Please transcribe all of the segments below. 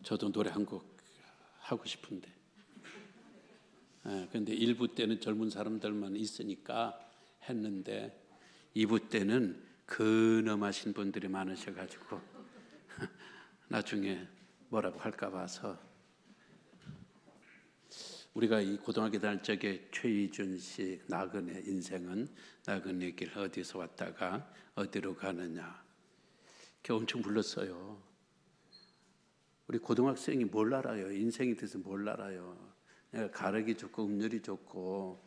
저도 노래 한 곡 하고 싶은데, 근데 1부 때는 젊은 사람들만 있으니까 했는데 2부 때는 근엄하신 분들이 많으셔가지고 나중에 뭐라고 할까 봐서. 우리가 이 고등학교 다닐 적에 최희준 씨 나그네 인생은 나그네 길 어디서 왔다가 어디로 가느냐, 이렇게 엄청 불렀어요. 우리 고등학생이 뭘 알아요? 인생에 대해서 뭘 알아요? 내가 가르기 좋고 음률이 좋고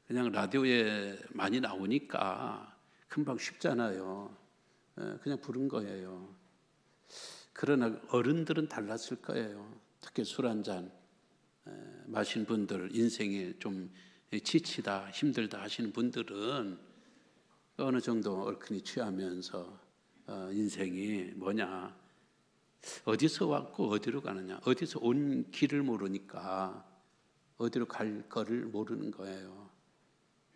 그냥 라디오에 많이 나오니까 금방 쉽잖아요. 그냥 부른 거예요. 그러나 어른들은 달랐을 거예요. 특히 술 한잔 마신 분들, 인생에 좀 지치다 힘들다 하시는 분들은 어느 정도 얼큰이 취하면서 인생이 뭐냐, 어디서 왔고 어디로 가느냐, 어디서 온 길을 모르니까 어디로 갈 거를 모르는 거예요.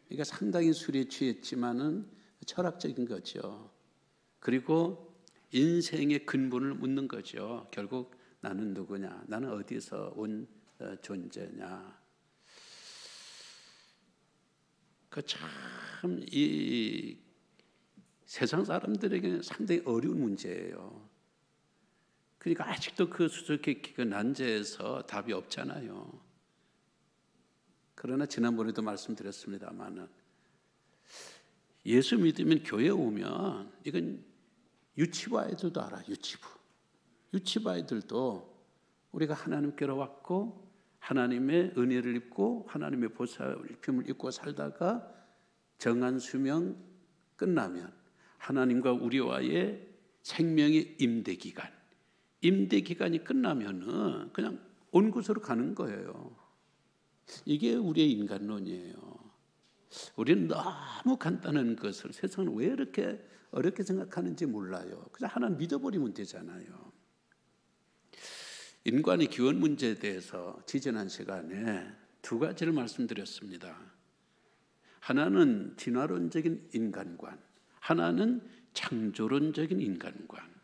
그러니까 상당히 술에 취했지만은 철학적인 거죠. 그리고 인생의 근본을 묻는 거죠. 결국 나는 누구냐, 나는 어디서 온 존재냐. 그 참 이 세상 사람들에게는 상당히 어려운 문제예요. 그러니까 아직도 그 수수께끼 그 난제에서 답이 없잖아요. 그러나 지난번에도 말씀드렸습니다마는 예수 믿으면 교회 오면 이건 유치부 아이들도 알아. 유치부 아이들도 우리가 하나님께로 왔고 하나님의 은혜를 입고 하나님의 보살핌을 입고 살다가 정한 수명 끝나면 하나님과 우리와의 생명의 임대 기간이 끝나면은 그냥 온 곳으로 가는 거예요. 이게 우리의 인간론이에요. 우리는 너무 간단한 것을 세상은 왜 이렇게 어렵게 생각하는지 몰라요. 그냥 하나 믿어버리면 되잖아요. 인간의 기원 문제에 대해서 지지난 시간에 두 가지를 말씀드렸습니다. 하나는 진화론적인 인간관, 하나는 창조론적인 인간관.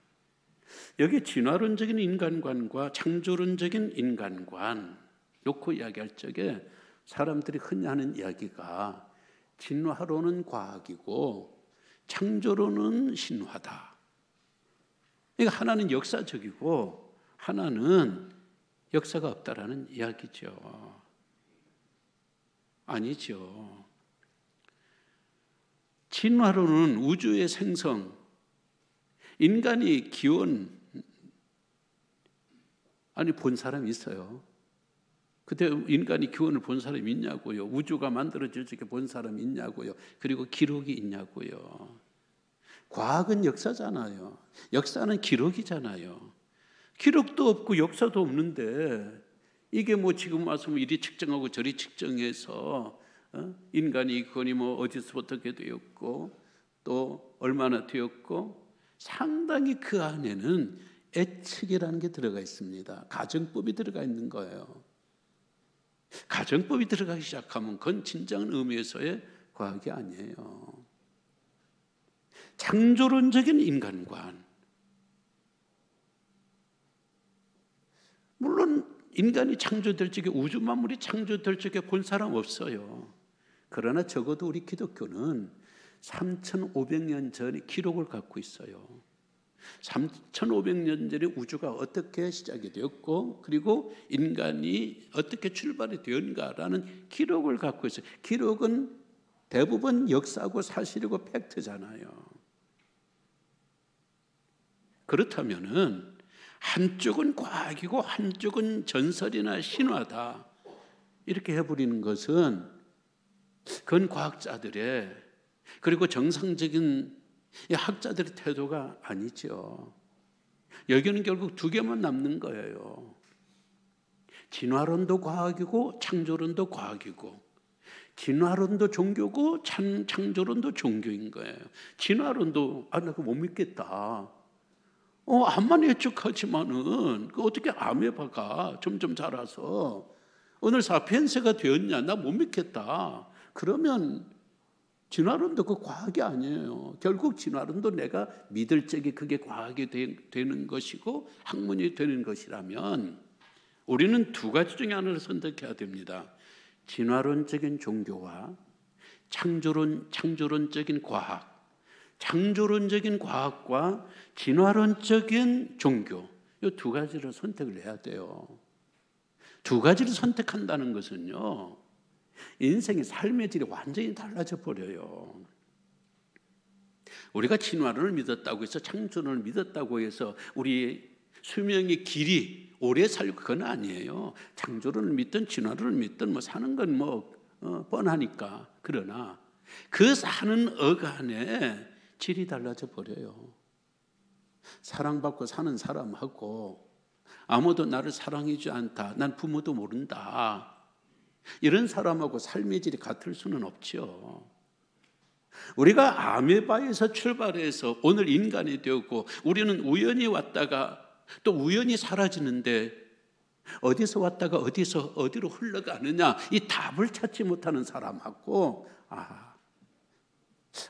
여기 진화론적인 인간관과 창조론적인 인간관 놓고 이야기할 적에 사람들이 흔히 하는 이야기가 진화론은 과학이고 창조론은 신화다. 그러니까 하나는 역사적이고 하나는 역사가 없다라는 이야기죠. 아니죠. 진화론은 우주의 생성, 인간이 기원, 본 사람이 있어요. 그때 인간이 기원을 본 사람이 있냐고요. 우주가 만들어질 적에 본 사람이 있냐고요. 그리고 기록이 있냐고요. 과학은 역사잖아요. 역사는 기록이잖아요. 기록도 없고 역사도 없는데 이게 뭐 지금 와서 이리 측정하고 저리 측정해서 인간이 그거니 뭐 어디서 어떻게 되었고 또 얼마나 되었고, 상당히 그 안에는 예측이라는 게 들어가 있습니다. 가정법이 들어가 있는 거예요. 가정법이 들어가기 시작하면 그건 진정한 의미에서의 과학이 아니에요. 창조론적인 인간관. 물론 인간이 창조될 적에, 우주 만물이 창조될 적에 본 사람 없어요. 그러나 적어도 우리 기독교는 3,500년 전의 기록을 갖고 있어요. 3,500년 전에 우주가 어떻게 시작이 되었고 그리고 인간이 어떻게 출발이 되었는가라는 기록을 갖고 있어요. 기록은 대부분 역사고 사실이고 팩트잖아요. 그렇다면은 한쪽은 과학이고 한쪽은 전설이나 신화다 이렇게 해버리는 것은 그건 과학자들의, 그리고 정상적인 학자들의 태도가 아니죠. 여기는 결국 두 개만 남는 거예요. 진화론도 과학이고 창조론도 과학이고 진화론도 종교고 창조론도 종교인 거예요. 진화론도 나 그거 못 믿겠다. 암만 예측하지만은 그 어떻게 아메바가 점점 자라서 오늘 사피엔스가 되었냐? 나 못 믿겠다. 그러면 진화론도 그 과학이 아니에요. 결국 진화론도 내가 믿을 적에 그게 과학이 되는 것이고 학문이 되는 것이라면 우리는 두 가지 중에 하나를 선택해야 됩니다. 진화론적인 종교와 창조론적인 과학. 창조론적인 과학과 진화론적인 종교, 이 두 가지를 선택을 해야 돼요. 두 가지를 선택한다는 것은요, 인생의 삶의 질이 완전히 달라져 버려요. 우리가 진화론을 믿었다고 해서 창조론을 믿었다고 해서 우리의 수명의 길이 오래 살고 그건 아니에요. 창조론을 믿든 진화론을 믿든 사는 건 뻔하니까. 그러나 그 사는 어간에 질이 달라져 버려요. 사랑받고 사는 사람하고 아무도 나를 사랑해주지 않다. 난 부모도 모른다. 이런 사람하고 삶의 질이 같을 수는 없죠. 우리가 아메바에서 출발해서 오늘 인간이 되었고 우리는 우연히 왔다가 또 우연히 사라지는데 어디서 왔다가 어디로 흘러가느냐 이 답을 찾지 못하는 사람하고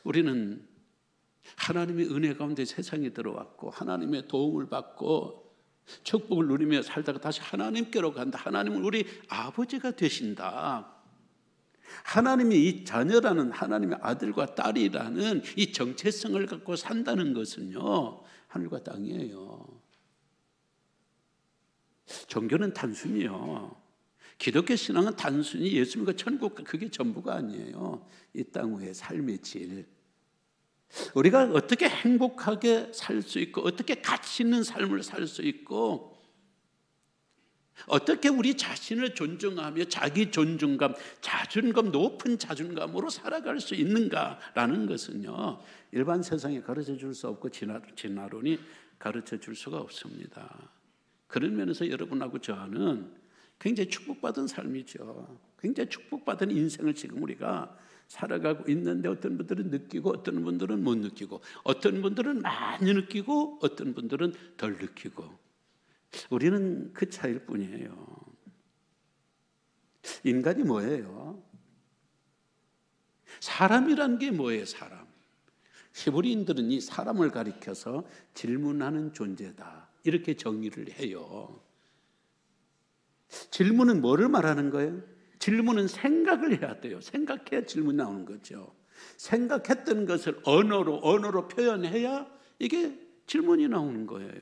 우리는 하나님의 은혜 가운데 세상에 들어왔고 하나님의 도움을 받고 축복을 누리며 살다가 다시 하나님께로 간다. 하나님은 우리 아버지가 되신다. 하나님이 이 자녀라는 하나님의 아들과 딸이라는 이 정체성을 갖고 산다는 것은요, 하늘과 땅이에요. 종교는 단순히요, 기독교 신앙은 단순히 예수 믿고 천국 그게 전부가 아니에요. 이 땅 위의 삶의 질, 우리가 어떻게 행복하게 살 수 있고 어떻게 가치 있는 삶을 살 수 있고 어떻게 우리 자신을 존중하며 자기 존중감, 자존감, 높은 자존감으로 살아갈 수 있는가라는 것은요, 일반 세상에 가르쳐 줄 수 없고 진화론이 가르쳐 줄 수가 없습니다. 그런 면에서 여러분하고 저는 굉장히 축복받은 삶이죠. 굉장히 축복받은 인생을 지금 우리가 살아가고 있는데 어떤 분들은 느끼고 어떤 분들은 못 느끼고 어떤 분들은 많이 느끼고 어떤 분들은 덜 느끼고 우리는 그 차이일 뿐이에요. 인간이 뭐예요? 사람이란 게 뭐예요? 사람. 히브리인들은 이 사람을 가리켜서 질문하는 존재다 이렇게 정의를 해요. 질문은 뭐를 말하는 거예요? 질문은 생각을 해야 돼요. 생각해야 질문이 나오는 거죠. 생각했던 것을 언어로 표현해야 이게 질문이 나오는 거예요.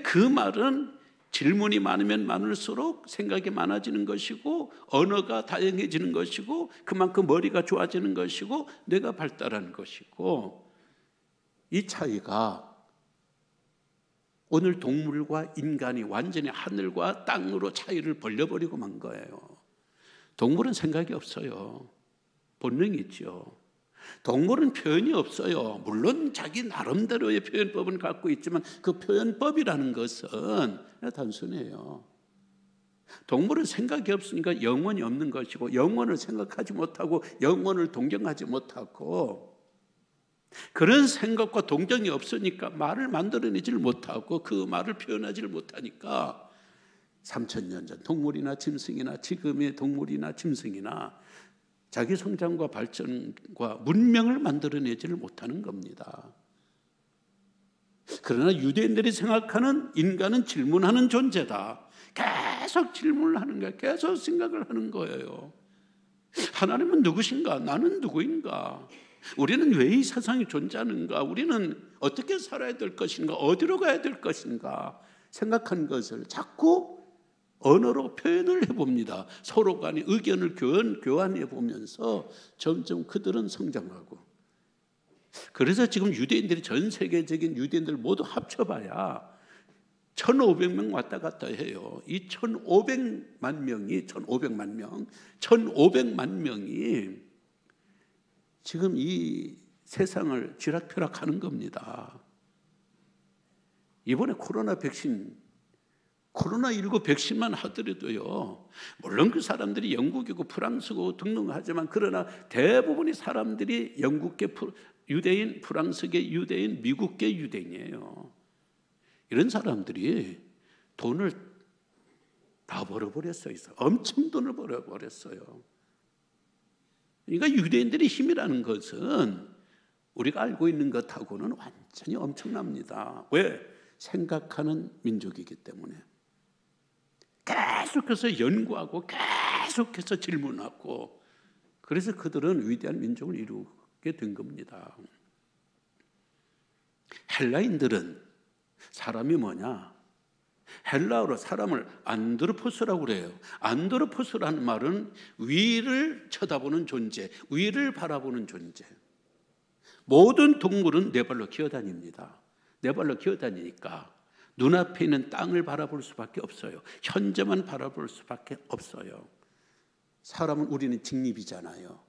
그 말은 질문이 많으면 많을수록 생각이 많아지는 것이고 언어가 다양해지는 것이고 그만큼 머리가 좋아지는 것이고 뇌가 발달하는 것이고 이 차이가 오늘 동물과 인간이 완전히 하늘과 땅으로 차이를 벌려버리고 만 거예요. 동물은 생각이 없어요. 본능이 있죠. 동물은 표현이 없어요. 물론 자기 나름대로의 표현법은 갖고 있지만 그 표현법이라는 것은 단순해요. 동물은 생각이 없으니까 영혼이 없는 것이고 영혼을 생각하지 못하고 영혼을 동경하지 못하고 그런 생각과 동경이 없으니까 말을 만들어내지를 못하고 그 말을 표현하지를 못하니까 3000년 전 동물이나 짐승이나 지금의 동물이나 짐승이나 자기 성장과 발전과 문명을 만들어내지를 못하는 겁니다. 그러나 유대인들이 생각하는 인간은 질문하는 존재다. 계속 질문을 하는 거예요. 계속 생각을 하는 거예요. 하나님은 누구신가? 나는 누구인가? 우리는 왜 이 세상에 존재하는가? 우리는 어떻게 살아야 될 것인가? 어디로 가야 될 것인가? 생각한 것을 자꾸 언어로 표현을 해봅니다. 서로 간에 의견을 교환해 보면서 점점 그들은 성장하고 그래서 지금 유대인들이 전 세계적인 유대인들 모두 합쳐봐야 1500명 왔다 갔다 해요. 이 1500만 명이 지금 이 세상을 쥐락펴락하는 겁니다. 이번에 코로나 백신 코로나19 백신만 하더라도요, 물론 그 사람들이 영국이고 프랑스고 등등하지만 그러나 대부분의 사람들이 영국계 유대인, 프랑스계 유대인, 미국계 유대인이에요. 이런 사람들이 돈을 다 벌어버렸어요. 엄청 돈을 벌어버렸어요. 그러니까 유대인들의 힘이라는 것은 우리가 알고 있는 것하고는 완전히 엄청납니다. 왜? 생각하는 민족이기 때문에. 계속해서 연구하고 계속해서 질문하고, 그래서 그들은 위대한 민족을 이루게 된 겁니다. 헬라인들은 사람이 뭐냐? 헬라어로 사람을 안드로포스라고 그래요. 안드로포스라는 말은 위를 쳐다보는 존재, 위를 바라보는 존재. 모든 동물은 네 발로 기어다닙니다. 네 발로 기어다니니까 눈앞에 있는 땅을 바라볼 수밖에 없어요. 현재만 바라볼 수밖에 없어요. 사람은 우리는 직립이잖아요.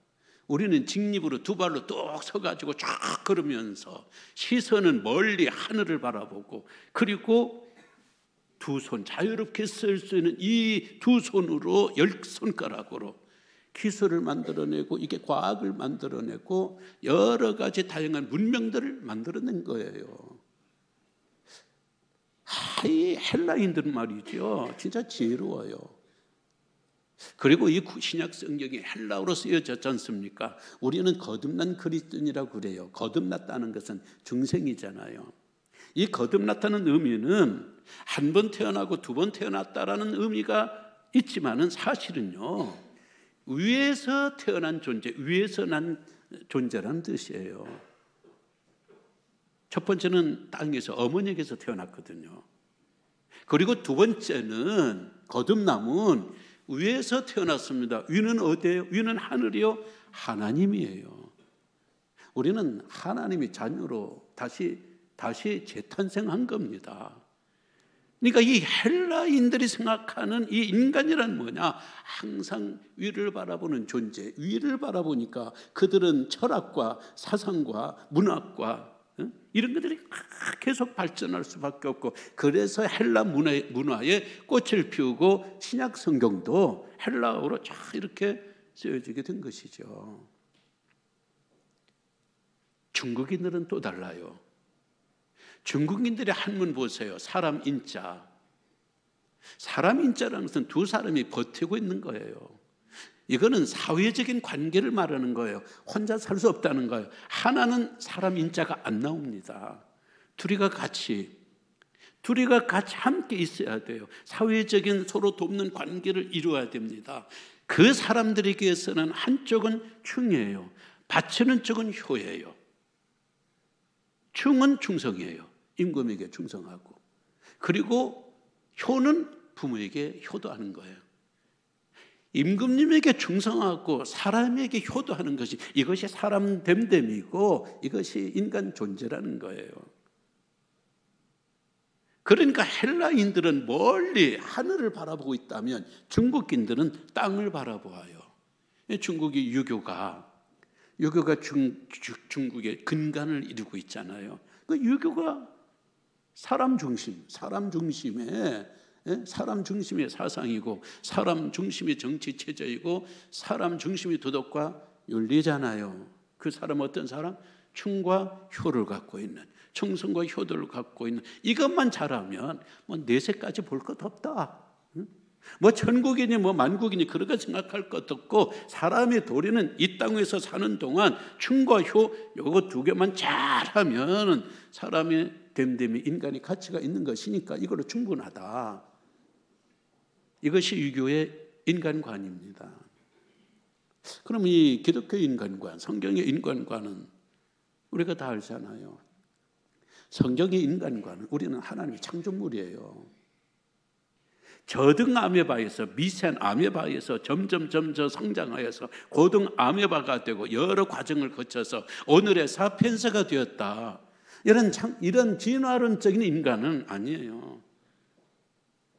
우리는 직립으로 두 발로 뚝 서가지고 쫙 걸으면서 시선은 멀리 하늘을 바라보고, 그리고 두 손, 자유롭게 쓸 수 있는 이 두 손으로 10손가락으로 기술을 만들어내고, 이게 과학을 만들어내고 여러 가지 다양한 문명들을 만들어낸 거예요. 이 헬라인들은 말이죠, 진짜 지혜로워요. 그리고 이 신약 성경이 헬라어로 쓰여졌지 않습니까? 우리는 거듭난 그리스도인이라고 그래요. 거듭났다는 것은 중생이잖아요. 이 거듭났다는 의미는 한 번 태어나고 두 번 태어났다라는 의미가 있지만은 사실은요, 위에서 태어난 존재, 위에서 난 존재라는 뜻이에요. 첫 번째는 땅에서, 어머니에게서 태어났거든요. 그리고 두 번째는 거듭남은 위에서 태어났습니다. 위는 어디예요? 위는 하늘이요? 하나님이에요. 우리는 하나님의 자녀로 다시 재탄생한 겁니다. 그러니까 이 헬라인들이 생각하는 이 인간이란 뭐냐? 항상 위를 바라보는 존재. 위를 바라보니까 그들은 철학과 사상과 문학과 이런 것들이 계속 발전할 수밖에 없고, 그래서 헬라 문화에 꽃을 피우고 신약 성경도 헬라어로 쫙 이렇게 쓰여지게 된 것이죠. 중국인들은 또 달라요. 중국인들의 한문 보세요. 사람 인자. 사람 인자라는 것은 두 사람이 버티고 있는 거예요. 이거는 사회적인 관계를 말하는 거예요. 혼자 살 수 없다는 거예요. 하나는 사람 인자가 안 나옵니다. 둘이가 같이 함께 있어야 돼요. 사회적인 서로 돕는 관계를 이루어야 됩니다. 그 사람들에게서는 한쪽은 충이에요. 바치는 쪽은 효예요. 충은 충성이에요. 임금에게 충성하고, 그리고 효는 부모에게 효도하는 거예요. 임금님에게 충성하고 사람에게 효도하는 것이, 이것이 사람 됨됨이고 이것이 인간 존재라는 거예요. 그러니까 헬라인들은 멀리 하늘을 바라보고 있다면 중국인들은 땅을 바라보아요. 중국이 유교가 중국의 근간을 이루고 있잖아요. 그 유교가 사람 중심의 사상이고, 사람 중심의 정치 체제이고, 사람 중심의 도덕과 윤리잖아요. 그 사람은 어떤 사람? 충과 효를 갖고 있는, 충성과 효도를 갖고 있는, 이것만 잘하면 뭐 내세까지 볼 것 없다. 뭐 천국이니 뭐 만국이니 그렇게 생각할 것 없고, 사람의 도리는 이 땅에서 사는 동안 충과 효, 요거 두 개만 잘하면 사람의 됨됨이, 인간이 가치가 있는 것이니까 이걸로 충분하다. 이것이 유교의 인간관입니다. 그럼 이 기독교의 인간관, 성경의 인간관은 우리가 다 알잖아요. 성경의 인간관은 우리는 하나님의 창조물이에요. 저등 아메바에서 미세한 아메바에서 점점 성장하여서 고등 아메바가 되고 여러 과정을 거쳐서 오늘의 사피엔스가 되었다. 이런 진화론적인 인간은 아니에요.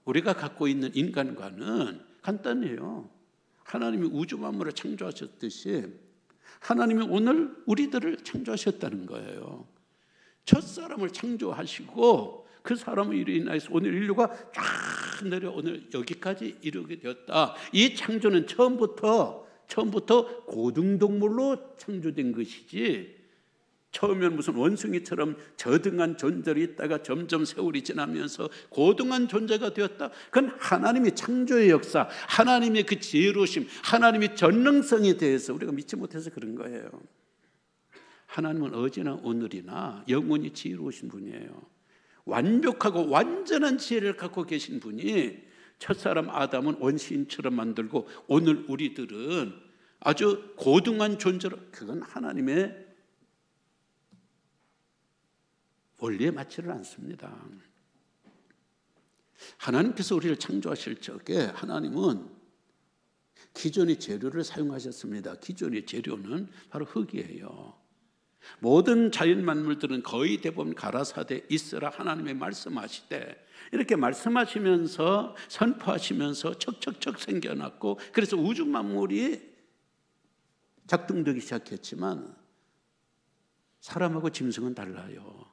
우리가 갖고 있는 인간관은 간단해요. 하나님이 우주 만물을 창조하셨듯이 하나님이 오늘 우리들을 창조하셨다는 거예요. 첫 사람을 창조하시고 그 사람을 인하여서 오늘 인류가 쫙 내려 오늘 여기까지 이르게 되었다. 이 창조는 처음부터 고등동물로 창조된 것이지, 처음엔 무슨 원숭이처럼 저등한 존재로 있다가 점점 세월이 지나면서 고등한 존재가 되었다. 그건 하나님의 창조의 역사, 하나님의 그 지혜로우심, 하나님의 전능성에 대해서 우리가 믿지 못해서 그런 거예요. 하나님은 어제나 오늘이나 영원히 지혜로우신 분이에요. 완벽하고 완전한 지혜를 갖고 계신 분이 첫사람 아담은 원시인처럼 만들고 오늘 우리들은 아주 고등한 존재로, 그건 하나님의 원리에 맞지를 않습니다. 하나님께서 우리를 창조하실 적에 하나님은 기존의 재료를 사용하셨습니다. 기존의 재료는 바로 흙이에요. 모든 자연 만물들은 거의 대부분 가라사대 있으라 하나님의 말씀하시되, 이렇게 말씀하시면서 선포하시면서 척척척 생겨났고, 그래서 우주 만물이 작동되기 시작했지만 사람하고 짐승은 달라요.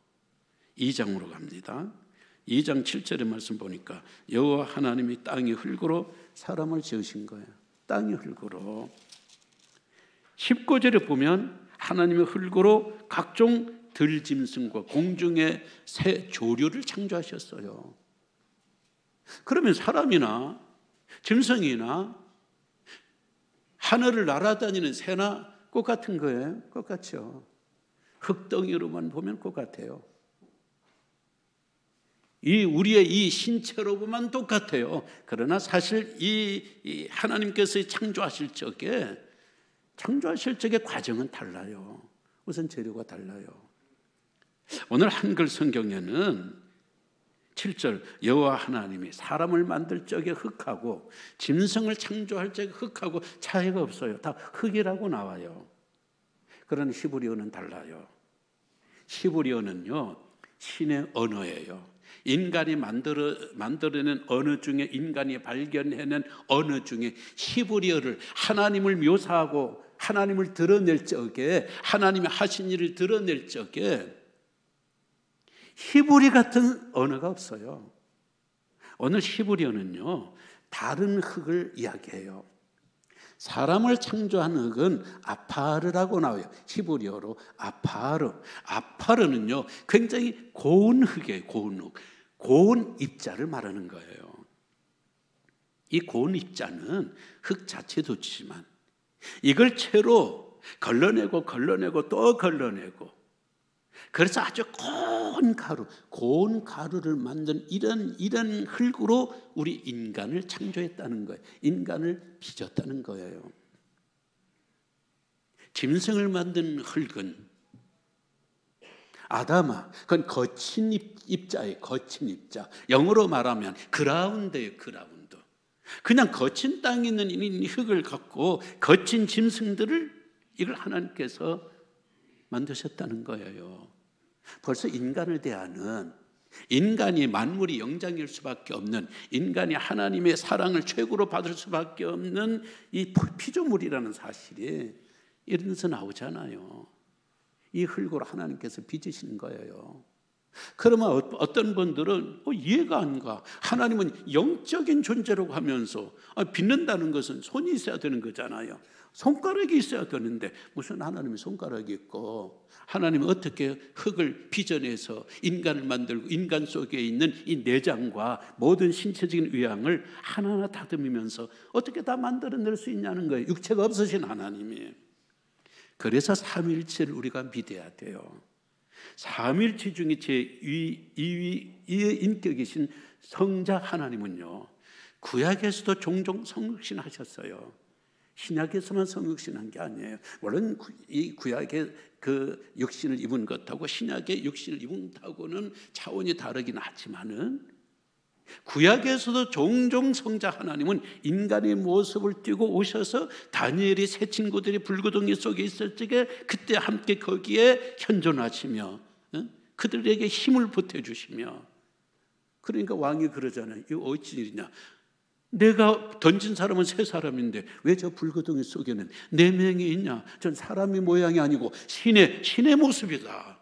2장으로 갑니다. 2장 7절의 말씀 보니까 여호와 하나님이 땅의 흙으로 사람을 지으신 거예요. 땅의 흙으로. 19절에 보면 하나님의 흙으로 각종 들짐승과 공중의 새 조류를 창조하셨어요. 그러면 사람이나 짐승이나 하늘을 날아다니는 새나 똑같은 거예요. 똑같죠. 흙덩이로만 보면 똑같아요. 우리의 이 신체로 보면 똑같아요. 그러나 사실 이 하나님께서 창조하실 적에 과정은 달라요. 우선 재료가 달라요. 오늘 한글 성경에는 7절 여호와 하나님이 사람을 만들 적에 흙하고 짐승을 창조할 적에 흙하고 차이가 없어요. 다 흙이라고 나와요. 그러나 히브리어는 달라요. 히브리어는요, 신의 언어예요. 인간이 만들어낸 언어 중에, 인간이 발견해낸 언어 중에 히브리어를, 하나님을 묘사하고 하나님을 드러낼 적에, 하나님이 하신 일을 드러낼 적에 히브리 같은 언어가 없어요. 오늘 히브리어는요, 다른 흙을 이야기해요. 사람을 창조한 흙은 아파르라고 나와요. 히브리어로 아파르. 아파르는요, 굉장히 고운 흙이에요. 고운 흙. 고운 입자를 말하는 거예요. 이 고운 입자는 흙 자체도 좋지만 이걸 채로 걸러내고 또 걸러내고, 그래서 아주 고운 가루를 만든 이런 흙으로 우리 인간을 창조했다는 거예요. 인간을 빚었다는 거예요. 짐승을 만든 흙은 아다마, 그건 거친 입자예요. 거친 입자. 영어로 말하면 그라운드예요. 그라운드. 그냥 거친 땅에 있는 이 흙을 갖고 거친 짐승들을, 이걸 하나님께서 만드셨다는 거예요. 벌써 인간을 대하는, 인간이 만물이 영장일 수밖에 없는, 인간이 하나님의 사랑을 최고로 받을 수밖에 없는 이 피조물이라는 사실이 이런 데서 나오잖아요. 이 흙으로 하나님께서 빚으시는 거예요. 그러면 어떤 분들은 이해가 안 가. 하나님은 영적인 존재라고 하면서 빚는다는 것은 손이 있어야 되는 거잖아요. 손가락이 있어야 되는데 무슨 하나님의 손가락이 있고, 하나님은 어떻게 흙을 빚어내서 인간을 만들고 인간 속에 있는 이 내장과 모든 신체적인 의향을 하나하나 다듬으면서 어떻게 다 만들어낼 수 있냐는 거예요. 육체가 없으신 하나님이. 그래서 삼위일체를 우리가 믿어야 돼요. 삼위일체 중에 제2위의 인격이신 성자 하나님은요, 구약에서도 종종 성육신 하셨어요. 신약에서만 성육신한 게 아니에요. 물론 이 구약의 그 육신을 입은 것하고 신약의 육신을 입은 것하고는 차원이 다르긴 하지만은, 구약에서도 종종 성자 하나님은 인간의 모습을 띠고 오셔서 다니엘이 세 친구들이 불구덩이 속에 있을 적에 그때 함께 거기에 현존하시며 그들에게 힘을 보태주시며, 그러니까 왕이 그러잖아요. 이거 어찌 일이냐? 내가 던진 사람은 세 사람인데 왜 저 불구덩이 속에는 4명이 있냐? 전 사람의 모양이 아니고 신의 모습이다.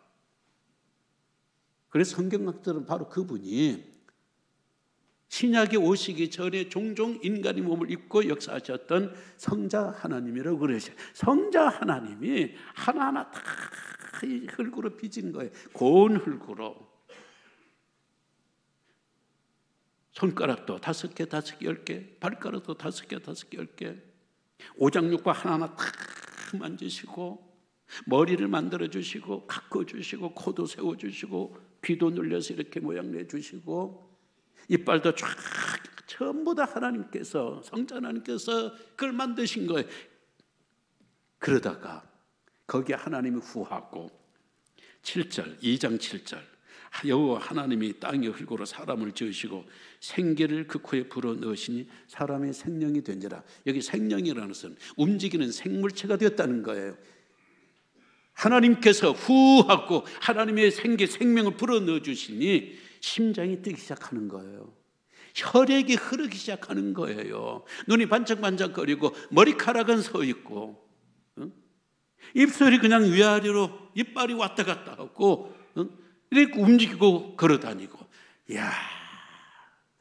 그래서 성경학들은 바로 그분이 신약이 오시기 전에 종종 인간의 몸을 입고 역사하셨던 성자 하나님이라고 그러셔요. 성자 하나님이 하나하나 다 흙으로 빚은 거예요. 고운 흙으로. 손가락도 5개, 5개, 10개, 발가락도 5개, 5개, 10개. 오장육과 하나하나 다 만지시고, 머리를 만들어주시고, 가꿔주시고, 코도 세워주시고, 귀도 눌려서 이렇게 모양 내주시고, 이빨도 쫙 전부 다 하나님께서, 성자 하나님께서 그걸 만드신 거예요. 그러다가 거기에 하나님이 후하고 7절, 2장 7절, 여호와 하나님이 땅의 흙으로 사람을 지으시고 생기를 그 코에 불어 넣으시니 사람의 생명이 된지라. 여기 생명이라는 것은 움직이는 생물체가 되었다는 거예요. 하나님께서 후하고 하나님의 생명을 불어 넣어주시니 심장이 뛰기 시작하는 거예요. 혈액이 흐르기 시작하는 거예요. 눈이 반짝반짝거리고 머리카락은 서 있고, 입술이 그냥 위아래로 이빨이 왔다 갔다 하고, 이렇게 움직이고 걸어다니고. 이야,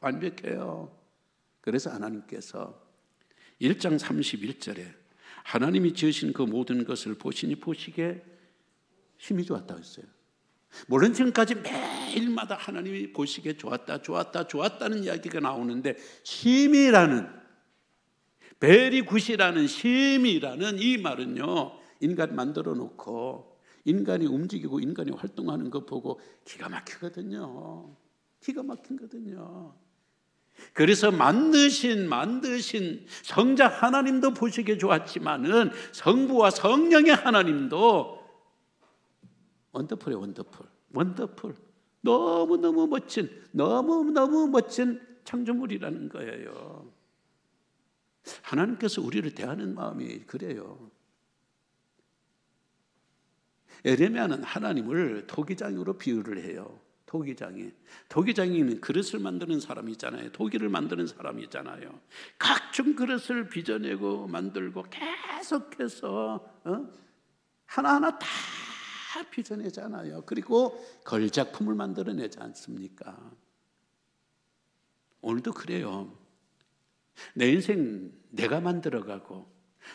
완벽해요. 그래서 하나님께서 1장 31절에 하나님이 지으신 그 모든 것을 보시니 보시기에 힘이 좋았다고 했어요. 물론 지금까지 매일마다 하나님이 보시기에 좋았다, 좋았다, 좋았다는 이야기가 나오는데, 힘이라는, 베리굿이라는, 힘이라는 이 말은요, 인간 만들어 놓고 인간이 움직이고 인간이 활동하는 거 보고 기가 막히거든요. 기가 막힌거든요. 그래서 만드신 성자 하나님도 보시기에 좋았지만은 성부와 성령의 하나님도 원더풀이에요. 원더풀. 너무너무 멋진 창조물이라는 거예요. 하나님께서 우리를 대하는 마음이 그래요. 에레미야는 하나님을 토기장으로 비유를 해요. 토기장이는 그릇을 만드는 사람이잖아요. 토기를 만드는 사람이잖아요. 각종 그릇을 빚어내고 만들고 계속해서 하나하나 다 빚어내잖아요. 그리고 걸작품을 만들어내지 않습니까? 오늘도 그래요. 내 인생 내가 만들어가고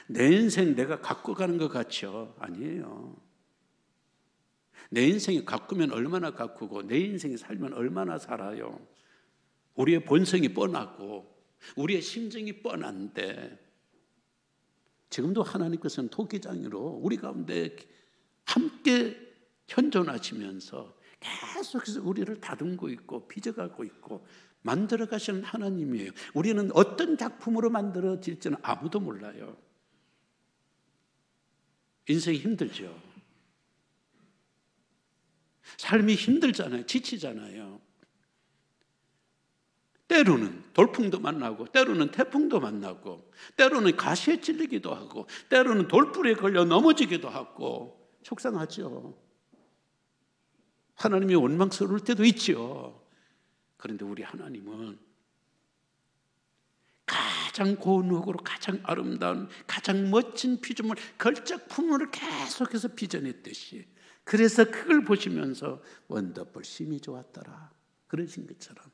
내 인생 내가 갖고 가는 것 같죠? 아니에요. 내 인생이 가꾸면 얼마나 가꾸고 내 인생이 살면 얼마나 살아요. 우리의 본성이 뻔하고 우리의 심정이 뻔한데, 지금도 하나님께서는 토기장으로 우리 가운데 함께 현존하시면서 계속해서 우리를 다듬고 있고 빚어가고 있고 만들어 가시는 하나님이에요. 우리는 어떤 작품으로 만들어질지는 아무도 몰라요. 인생이 힘들죠. 삶이 힘들잖아요. 지치잖아요. 때로는 돌풍도 만나고 때로는 태풍도 만나고 때로는 가시에 찔리기도 하고 때로는 돌불에 걸려 넘어지기도 하고 속상하죠. 하나님이 원망스러울 때도 있죠. 그런데 우리 하나님은 가장 고운 흙으로 가장 아름다운 가장 멋진 피조물 걸작품을 계속해서 빚어냈듯이, 그래서 그걸 보시면서 원더풀, 심히 좋았더라 그러신 것처럼,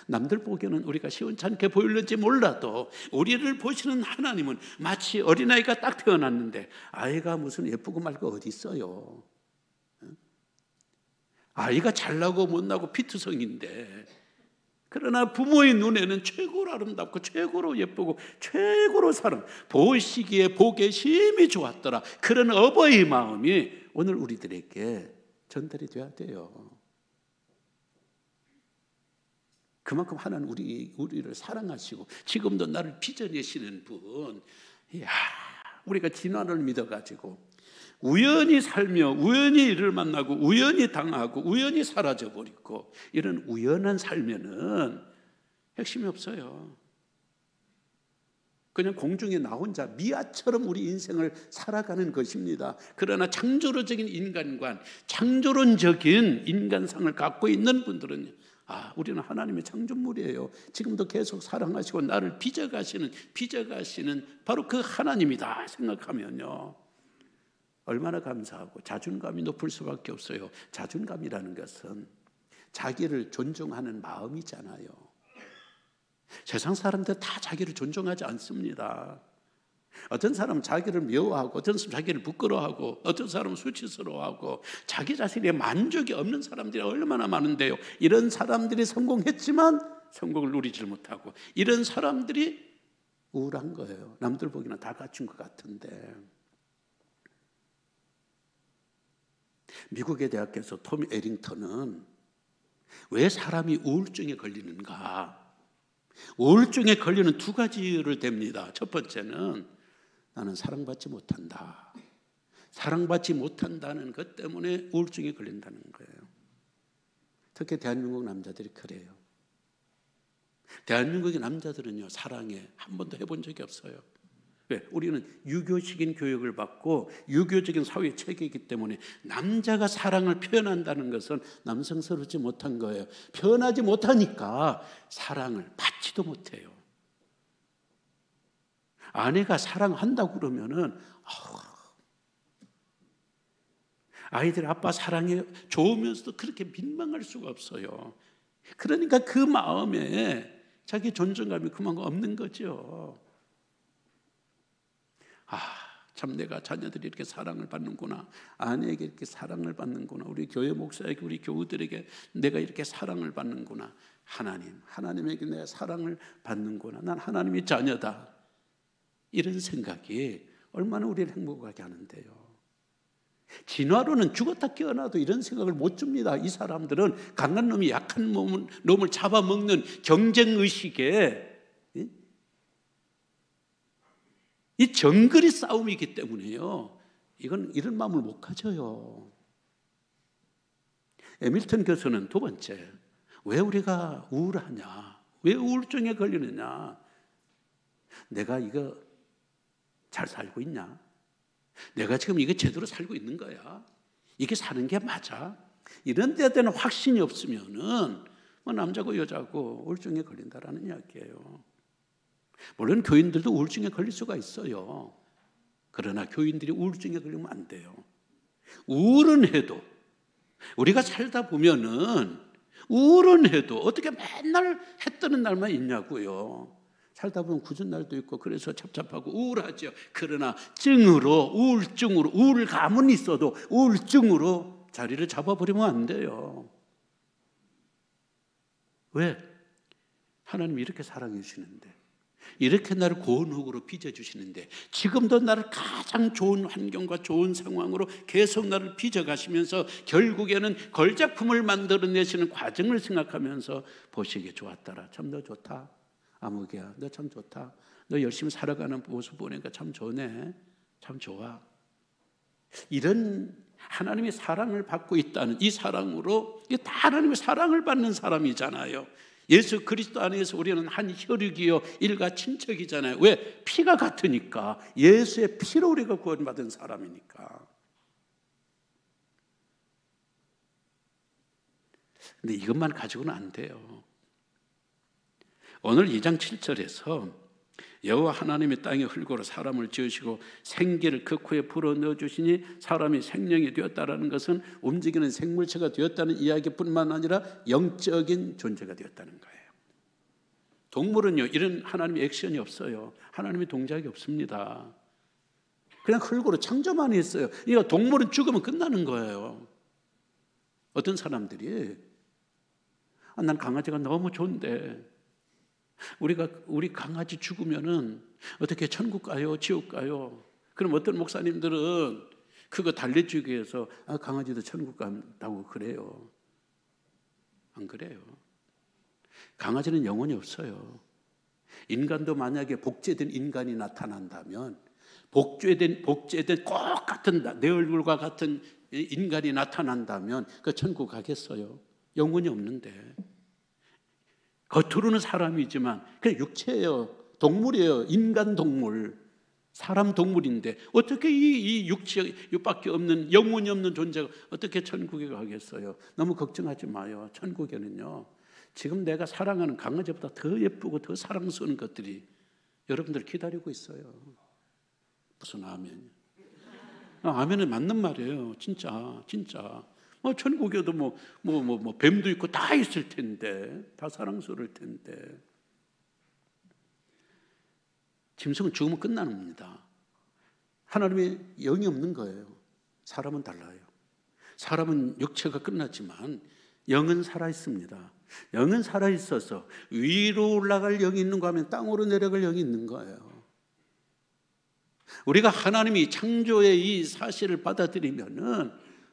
남들 보기에는 우리가 시원찮게 보일는지 몰라도 우리를 보시는 하나님은 마치 어린아이가 딱 태어났는데 아이가 무슨 예쁘고 말고 어디 있어요. 아이가 잘나고 못나고 피투성인데, 그러나 부모의 눈에는 최고로 아름답고 최고로 예쁘고 최고로 사랑, 보시기에 보기에 심히 좋았더라, 그런 어버이의 마음이 오늘 우리들에게 전달이 돼야 돼요. 그만큼 하나님 우리를 사랑하시고 지금도 나를 빚어내시는 분. 이야, 우리가 진화를 믿어가지고 우연히 살며 우연히 일을 만나고 우연히 당하고 우연히 사라져버리고 이런 우연한 삶에는 핵심이 없어요. 그냥 공중에 나 혼자 미아처럼 우리 인생을 살아가는 것입니다. 그러나 창조론적인 인간관, 창조론적인 인간상을 갖고 있는 분들은 우리는 하나님의 창조물이에요. 지금도 계속 사랑하시고 나를 빚어가시는 바로 그 하나님이다 생각하면요, 얼마나 감사하고 자존감이 높을 수밖에 없어요. 자존감이라는 것은 자기를 존중하는 마음이잖아요. 세상 사람들 다 자기를 존중하지 않습니다. 어떤 사람은 자기를 미워하고, 어떤 사람은 자기를 부끄러워하고, 어떤 사람은 수치스러워하고, 자기 자신의 만족이 없는 사람들이 얼마나 많은데요. 이런 사람들이 성공했지만 성공을 누리질 못하고, 이런 사람들이 우울한 거예요. 남들 보기에는 다 갖춘 것 같은데. 미국의 대학에서 토미 에링턴은 왜 사람이 우울증에 걸리는가? 우울증에 걸리는 두 가지를 댑니다. 첫 번째는 나는 사랑받지 못한다. 사랑받지 못한다는 것 때문에 우울증에 걸린다는 거예요. 특히 대한민국 남자들이 그래요. 대한민국의 남자들은요, 사랑에 한 번도 해본 적이 없어요. 왜? 우리는 유교적인 교육을 받고 유교적인 사회 체계이기 때문에 남자가 사랑을 표현한다는 것은 남성스럽지 못한 거예요. 표현하지 못하니까 사랑을 받지도 못해요. 아내가 사랑한다고 그러면은 아이들 아빠 사랑해 좋으면서도 그렇게 민망할 수가 없어요. 그러니까 그 마음에 자기 존중감이 그만큼 없는 거죠. 참 내가 자녀들이 이렇게 사랑을 받는구나. 아내에게 이렇게 사랑을 받는구나. 우리 교회 목사에게, 우리 교우들에게 내가 이렇게 사랑을 받는구나. 하나님에게 내가 사랑을 받는구나. 난 하나님의 자녀다. 이런 생각이 얼마나 우리를 행복하게 하는데요. 진화론은 죽었다 깨어나도 이런 생각을 못 줍니다. 이 사람들은 강한 놈이 약한 놈을 잡아먹는 경쟁의식에 이 정글이 싸움이기 때문에요. 이런 마음을 못 가져요. 해밀턴 교수는 두 번째, 왜 우리가 우울하냐? 왜 우울증에 걸리느냐? 내가 이거 잘 살고 있냐? 내가 지금 이게 제대로 살고 있는 거야? 이게 사는 게 맞아? 이런 데에 대한 확신이 없으면은 남자고 여자고 우울증에 걸린다라는 이야기예요. 물론 교인들도 우울증에 걸릴 수가 있어요. 그러나 교인들이 우울증에 걸리면 안 돼요. 우울은 해도 우리가 살다 보면은 우울은 해도 어떻게 맨날 해 뜨는 날만 있냐고요. 살다 보면 굳은 날도 있고 그래서 답답하고 우울하죠. 그러나 우울증으로 우울감은 있어도 우울증으로 자리를 잡아버리면 안 돼요. 왜? 하나님이 이렇게 사랑해 주시는데, 이렇게 나를 고운 흙으로 빚어주시는데, 지금도 나를 가장 좋은 환경과 좋은 상황으로 계속 나를 빚어가시면서 결국에는 걸작품을 만들어내시는 과정을 생각하면서 보시기에 좋았더라. 참 너 좋다. 아무개야, 너 참 좋다. 너 열심히 살아가는 모습 보니까 참 좋네. 참 좋아. 이런 하나님의 사랑을 받고 있다는 이 사랑으로, 이게 다 하나님의 사랑을 받는 사람이잖아요. 예수 그리스도 안에서 우리는 한 혈육이요 일가 친척이잖아요. 왜? 피가 같으니까. 예수의 피로 우리가 구원받은 사람이니까. 근데 이것만 가지고는 안 돼요. 오늘 2장 7절에서 여호와 하나님의 땅에 흙으로 사람을 지으시고 생기를 그 코에 불어 넣어주시니 사람이 생명이 되었다라는 것은 움직이는 생물체가 되었다는 이야기뿐만 아니라 영적인 존재가 되었다는 거예요. 동물은요, 이런 하나님의 액션이 없어요. 하나님의 동작이 없습니다. 그냥 흙으로 창조만 했어요. 그러니까 동물은 죽으면 끝나는 거예요. 어떤 사람들이 난 강아지가 너무 좋은데 우리 강아지 죽으면은 어떻게 천국 가요? 지옥 가요? 그럼 어떤 목사님들은 그거 달래주기 위해서 강아지도 천국 간다고 그래요. 안 그래요. 강아지는 영혼이 없어요. 인간도 만약에 복제된 인간이 나타난다면 복제된 똑같은 내 얼굴과 같은 인간이 나타난다면 그 천국 가겠어요? 영혼이 없는데. 겉으로는 사람이지만 그냥 육체예요. 동물이에요. 인간 동물. 사람 동물인데 어떻게 이 육체밖에 없는 영혼이 없는 존재가 어떻게 천국에 가겠어요? 너무 걱정하지 마요. 천국에는요, 지금 내가 사랑하는 강아지보다 더 예쁘고 더 사랑스러운 것들이 여러분들 기다리고 있어요. 무슨 아멘이야? 아멘은 맞는 말이에요. 진짜. 천국에도 뱀도 있고 다 있을 텐데, 다 사랑스러울 텐데. 짐승은 죽으면 끝나는 겁니다. 하나님의 영이 없는 거예요. 사람은 달라요. 사람은 육체가 끝났지만 영은 살아있습니다. 영은 살아있어서 위로 올라갈 영이 있는가 하면 땅으로 내려갈 영이 있는 거예요. 우리가 하나님이 창조의 이 사실을 받아들이면은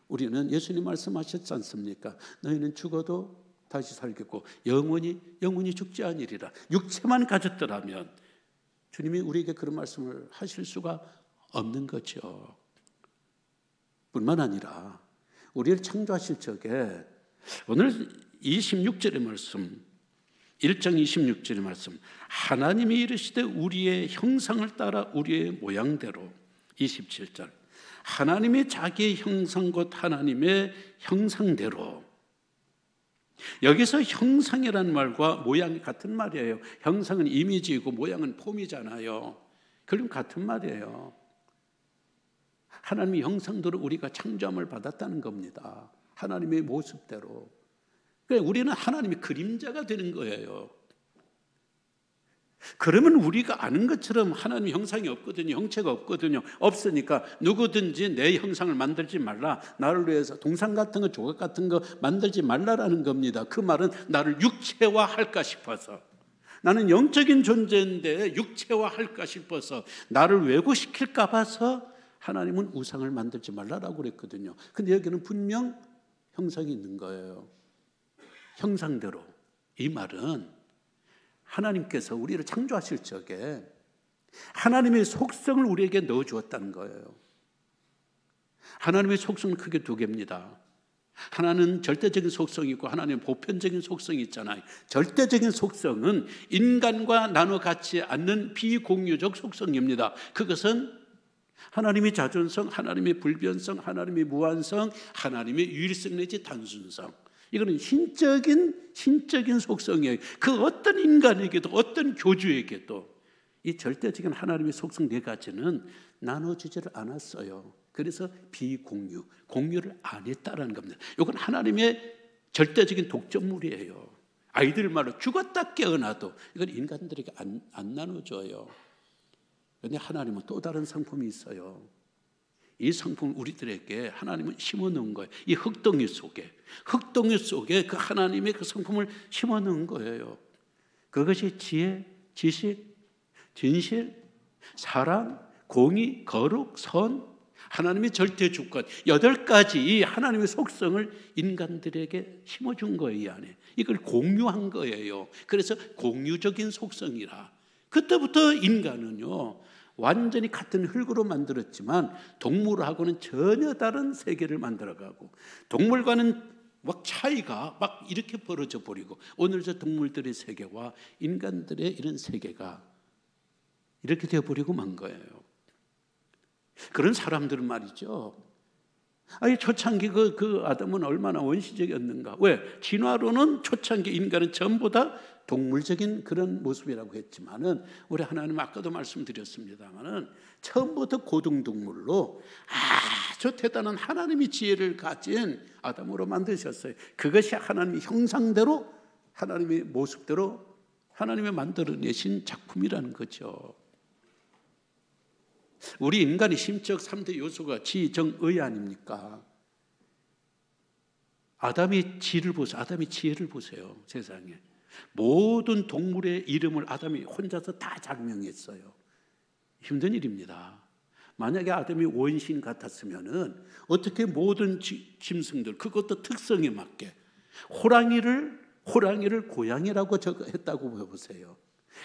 우리는 예수님 말씀하셨지 않습니까? 너희는 죽어도 다시 살겠고 영원히 죽지 아니리라. 육체만 가졌더라면 주님이 우리에게 그런 말씀을 하실 수가 없는 거죠. 뿐만 아니라 우리를 창조하실 적에 오늘 26절의 말씀, 1장 26절의 말씀, 하나님이 이르시되 우리의 형상을 따라 우리의 모양대로, 27절, 하나님의 자기의 형상 곧 하나님의 형상대로. 여기서 형상이라는 말과 모양이 같은 말이에요. 형상은 이미지이고 모양은 폼이잖아요. 그럼 같은 말이에요. 하나님의 형상대로 우리가 창조함을 받았다는 겁니다. 하나님의 모습대로. 그러니까 우리는 하나님의 그림자가 되는 거예요. 그러면 우리가 아는 것처럼 하나님의 형상이 없거든요. 형체가 없거든요. 없으니까 누구든지 내 형상을 만들지 말라. 나를 위해서 동상 같은 거, 조각 같은 거 만들지 말라라는 겁니다. 그 말은 나를 육체화할까 싶어서, 나는 영적인 존재인데 육체화할까 싶어서, 나를 왜곡시킬까 봐서 하나님은 우상을 만들지 말라라고 그랬거든요. 근데 여기는 분명 형상이 있는 거예요. 형상대로. 이 말은 하나님께서 우리를 창조하실 적에 하나님의 속성을 우리에게 넣어주었다는 거예요. 하나님의 속성은 크게 두 개입니다. 하나는 절대적인 속성이 있고 하나는 보편적인 속성이 있잖아요. 절대적인 속성은 인간과 나눠 갖지 않는 비공유적 속성입니다. 그것은 하나님의 자존성, 하나님의 불변성, 하나님의 무한성, 하나님의 유일성 내지 단순성. 이거는 신적인 속성이에요. 그 어떤 인간에게도 어떤 교주에게도 이 절대적인 하나님의 속성 네 가지는 나눠주지를 않았어요. 그래서 비공유, 공유를 안 했다라는 겁니다. 이건 하나님의 절대적인 독점물이에요. 아이들 말로 죽었다 깨어나도 이건 인간들에게 안 나눠줘요. 그런데 하나님은 또 다른 상품이 있어요. 이 상품을 우리들에게 하나님은 심어놓은 거예요. 이 흙덩이 속에 그 하나님의 그 상품을 심어놓은 거예요. 그것이 지혜, 지식, 진실, 사랑, 공의, 거룩, 선, 하나님의 절대 주권, 8가지 이 하나님의 속성을 인간들에게 심어준 거예요. 이 안에 이걸 공유한 거예요. 그래서 공유적인 속성이라. 그때부터 인간은요 완전히 같은 흙으로 만들었지만 동물하고는 전혀 다른 세계를 만들어가고, 동물과는 막 차이가 막 이렇게 벌어져 버리고, 오늘 저 동물들의 세계와 인간들의 이런 세계가 이렇게 되어버리고 만 거예요. 그런 사람들은 말이죠, 아니 초창기 그 아담은 얼마나 원시적이었는가. 왜? 진화로는 초창기 인간은 전부 다 동물적인 그런 모습이라고 했지만은 우리 하나님 아까도 말씀드렸습니다만은 처음부터 고등동물로 아주 대단한 하나님의 지혜를 가진 아담으로 만드셨어요. 그것이 하나님의 형상대로, 하나님의 모습대로 하나님이 만들어내신 작품이라는 거죠. 우리 인간의 심적 3대 요소가 지, 정, 의 아닙니까? 아담의 지를 보세요. 아담의 지혜를 보세요. 세상에 모든 동물의 이름을 아담이 혼자서 다 작명했어요. 힘든 일입니다. 만약에 아담이 원신 같았으면은 어떻게 모든 짐승들, 그것도 특성에 맞게 호랑이를 고양이라고 했다고 해보세요.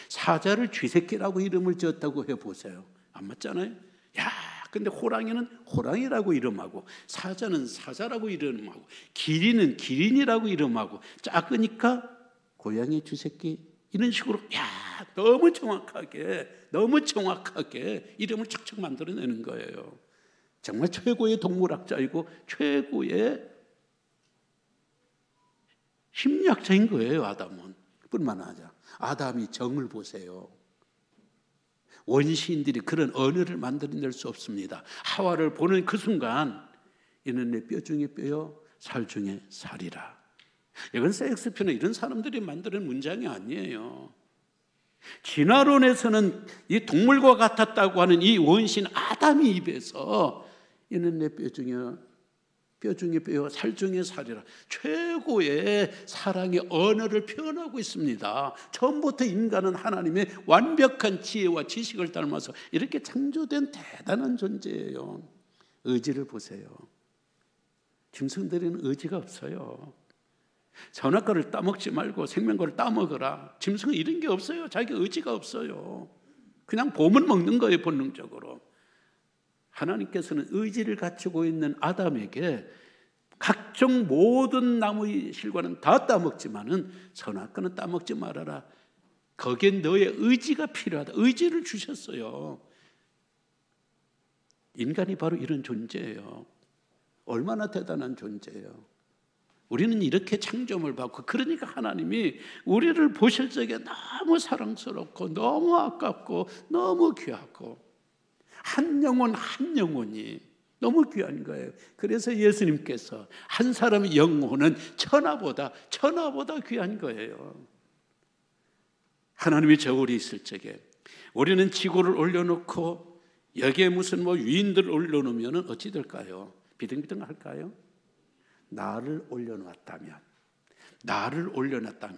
사자를 쥐새끼라고 이름을 지었다고 해보세요. 안 맞잖아요. 야, 근데 호랑이는 호랑이라고 이름하고, 사자는 사자라고 이름하고, 기린은 기린이라고 이름하고, 작으니까 고양이 쥐새끼, 이런 식으로 너무 정확하게 이름을 척척 만들어내는 거예요. 정말 최고의 동물학자이고 최고의 심리학자인 거예요. 아담은. 뿐만 아니라 아담이 정을 보세요. 원시인들이 그런 언어를 만들어낼 수 없습니다. 하와를 보는 그 순간 이는 내 뼈 중에 뼈요 살 중에 살이라. 이건 셰익스피어나 이런 사람들이 만드는 문장이 아니에요. 진화론에서는 이 동물과 같았다고 하는 이 원신 아담의 입에서 이는 내 뼈 중에 뼈요 살 중에 살이라 최고의 사랑의 언어를 표현하고 있습니다. 처음부터 인간은 하나님의 완벽한 지혜와 지식을 닮아서 이렇게 창조된 대단한 존재예요. 의지를 보세요. 짐승들에는 의지가 없어요. 선악과를 따먹지 말고 생명과를 따먹어라. 짐승은 이런 게 없어요. 자기 의지가 없어요. 그냥 봄을 먹는 거예요, 본능적으로. 하나님께서는 의지를 갖추고 있는 아담에게 각종 모든 나무의 실과는 다 따먹지만은 선악과는 따먹지 말아라. 거기에 너의 의지가 필요하다. 의지를 주셨어요. 인간이 바로 이런 존재예요. 얼마나 대단한 존재예요. 우리는 이렇게 창조물 받고, 그러니까 하나님이 우리를 보실 적에 너무 사랑스럽고 너무 아깝고 너무 귀하고 한 영혼이 너무 귀한 거예요. 그래서 예수님께서 한 사람의 영혼은 천하보다 귀한 거예요. 하나님이 저울이 있을 적에 우리는 지구를 올려놓고 여기에 무슨 위인들을 올려놓으면 어찌 될까요? 비등비등할까요? 나를 올려놨다면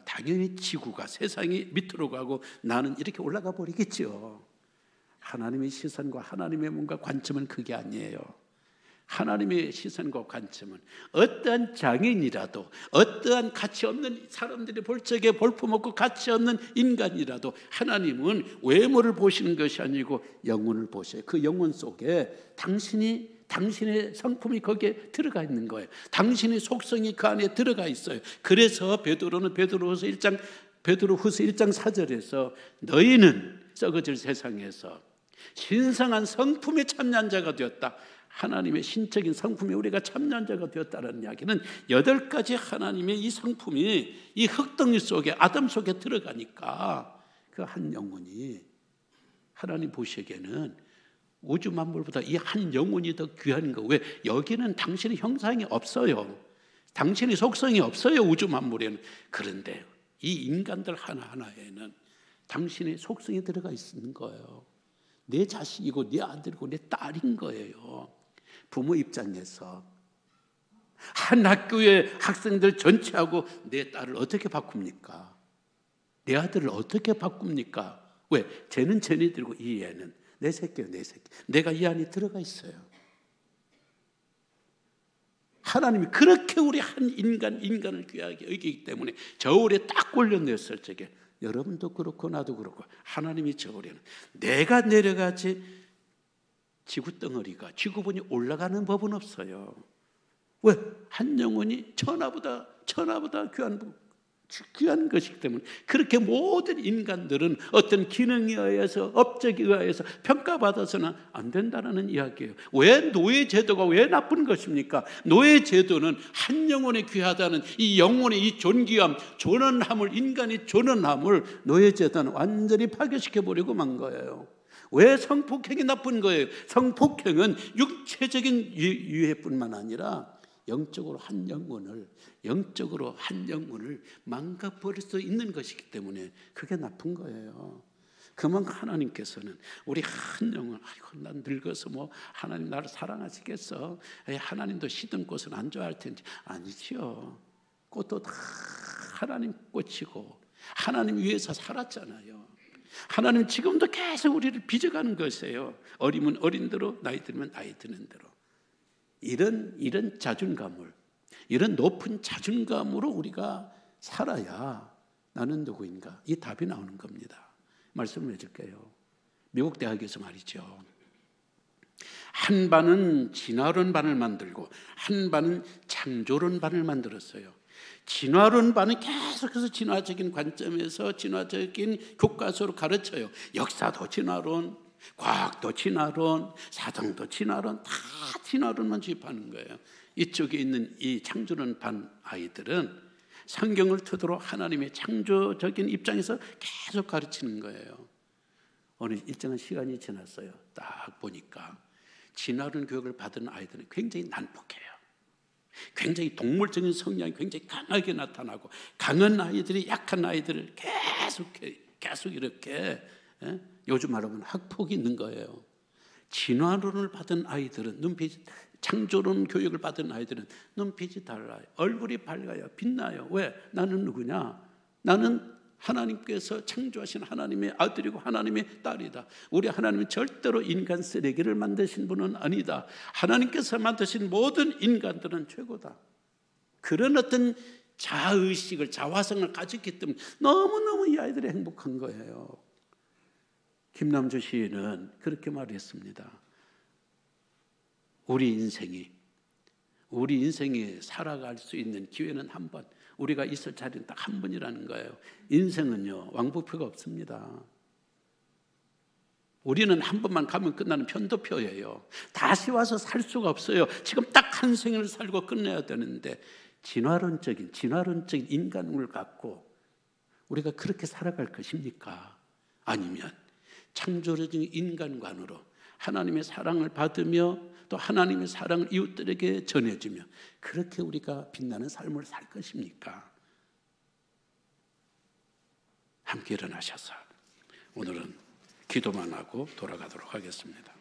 당연히 지구가 세상이 밑으로 가고 나는 이렇게 올라가 버리겠죠. 하나님의 시선과 하나님의 뭔가 관점은 그게 아니에요. 하나님의 시선과 관점은 어떠한 장애인이라도, 어떠한 가치 없는 사람들이 볼 적에 볼품없고 가치 없는 인간이라도 하나님은 외모를 보시는 것이 아니고 영혼을 보셔요. 그 영혼 속에 당신의 성품이 거기에 들어가 있는 거예요. 당신의 속성이 그 안에 들어가 있어요. 그래서 베드로는 베드로후서 1장 4절에서 너희는 썩어질 세상에서 신성한 성품에 참여한 자가 되었다. 하나님의 신적인 성품에 우리가 참여한 자가 되었다는 이야기는 8가지 하나님의 이 성품이 이 흙덩이 속에, 아담 속에 들어가니까 그 한 영혼이 하나님 보시기에는 우주 만물보다 이 한 영혼이 더 귀한 거. 왜? 여기는 당신의 형상이 없어요. 당신의 속성이 없어요, 우주 만물에는. 그런데 이 인간들 하나하나에는 당신의 속성이 들어가 있는 거예요. 내 자식이고 내 아들이고 내 딸인 거예요. 부모 입장에서 한 학교의 학생들 전체하고 내 딸을 어떻게 바꿉니까? 내 아들을 어떻게 바꿉니까? 왜? 쟤는 쟤네들이고 이 애는 내 새끼예요, 내 새끼. 내가 이 안에 들어가 있어요. 하나님이 그렇게 우리 한 인간을 귀하게 여기기 때문에 저울에 딱 올려냈을 적에 여러분도 그렇고 나도 그렇고 하나님이 저울에는 내가 내려가지 지구덩어리가 지구본이 올라가는 법은 없어요. 왜? 한 영혼이 천하보다 귀한 것이기 때문에. 그렇게 모든 인간들은 어떤 기능에 의해서, 업적에 의해서 평가받아서는 안 된다는 이야기예요. 왜 노예 제도가 왜 나쁜 것입니까? 노예 제도는 한 영혼에 귀하다는 이 영혼의 이 존귀함, 인간의 존엄함을 노예 제도는 완전히 파괴시켜버리고 만 거예요. 왜 성폭행이 나쁜 거예요? 성폭행은 육체적인 유해뿐만 아니라 영적으로 한 영혼을 망가버릴 수 있는 것이기 때문에 그게 나쁜 거예요. 그만큼 하나님께서는 우리 한 영혼, 아이고 난 늙어서 하나님 나를 사랑하시겠어? 하나님도 시든 꽃은 안 좋아할 텐데. 아니지요. 꽃도 다 하나님 꽃이고 하나님 위해서 살았잖아요. 하나님 지금도 계속 우리를 빚어가는 것이에요. 어리면 어린 대로, 나이 들면 나이 드는 대로. 이런 자존감을, 이런 높은 자존감으로 우리가 살아야 나는 누구인가? 이 답이 나오는 겁니다. 말씀을 해줄게요. 미국 대학에서 말이죠. 한 반은 진화론 반을 만들고 한 반은 창조론 반을 만들었어요. 진화론 반은 계속해서 진화적인 관점에서 진화적인 교과서로 가르쳐요. 역사도 진화론, 과학도 진화론, 사상도 진화론, 다 진화론만 주입하는 거예요. 이쪽에 있는 이 창조론 반 아이들은 성경을 토대로 하나님의 창조적인 입장에서 계속 가르치는 거예요. 어느 일정한 시간이 지났어요. 딱 보니까 진화론 교육을 받은 아이들은 굉장히 난폭해요. 굉장히 동물적인 성향이 굉장히 강하게 나타나고 강한 아이들이 약한 아이들을 계속 이렇게 요즘 말하면 학폭이 있는 거예요. 진화론을 받은 아이들은 눈빛이, 창조론 교육을 받은 아이들은 눈빛이 달라요. 얼굴이 밝아요. 빛나요. 왜? 나는 누구냐? 나는 하나님께서 창조하신 하나님의 아들이고 하나님의 딸이다. 우리 하나님은 절대로 인간 쓰레기를 만드신 분은 아니다. 하나님께서 만드신 모든 인간들은 최고다. 그런 어떤 자의식을, 자화성을 가졌기 때문에 너무너무 이 아이들이 행복한 거예요. 김남주 시인은 그렇게 말했습니다. 우리 인생이 살아갈 수 있는 기회는 한 번, 우리가 있을 자리는 딱 한 번이라는 거예요. 인생은요, 왕복표가 없습니다. 우리는 한 번만 가면 끝나는 편도표예요. 다시 와서 살 수가 없어요. 지금 딱 한 생을 살고 끝내야 되는데, 진화론적인 인간을 갖고 우리가 그렇게 살아갈 것입니까? 아니면 창조적인 인간관으로 하나님의 사랑을 받으며 또 하나님의 사랑을 이웃들에게 전해주며 그렇게 우리가 빛나는 삶을 살 것입니까? 함께 일어나셔서 오늘은 기도만 하고 돌아가도록 하겠습니다.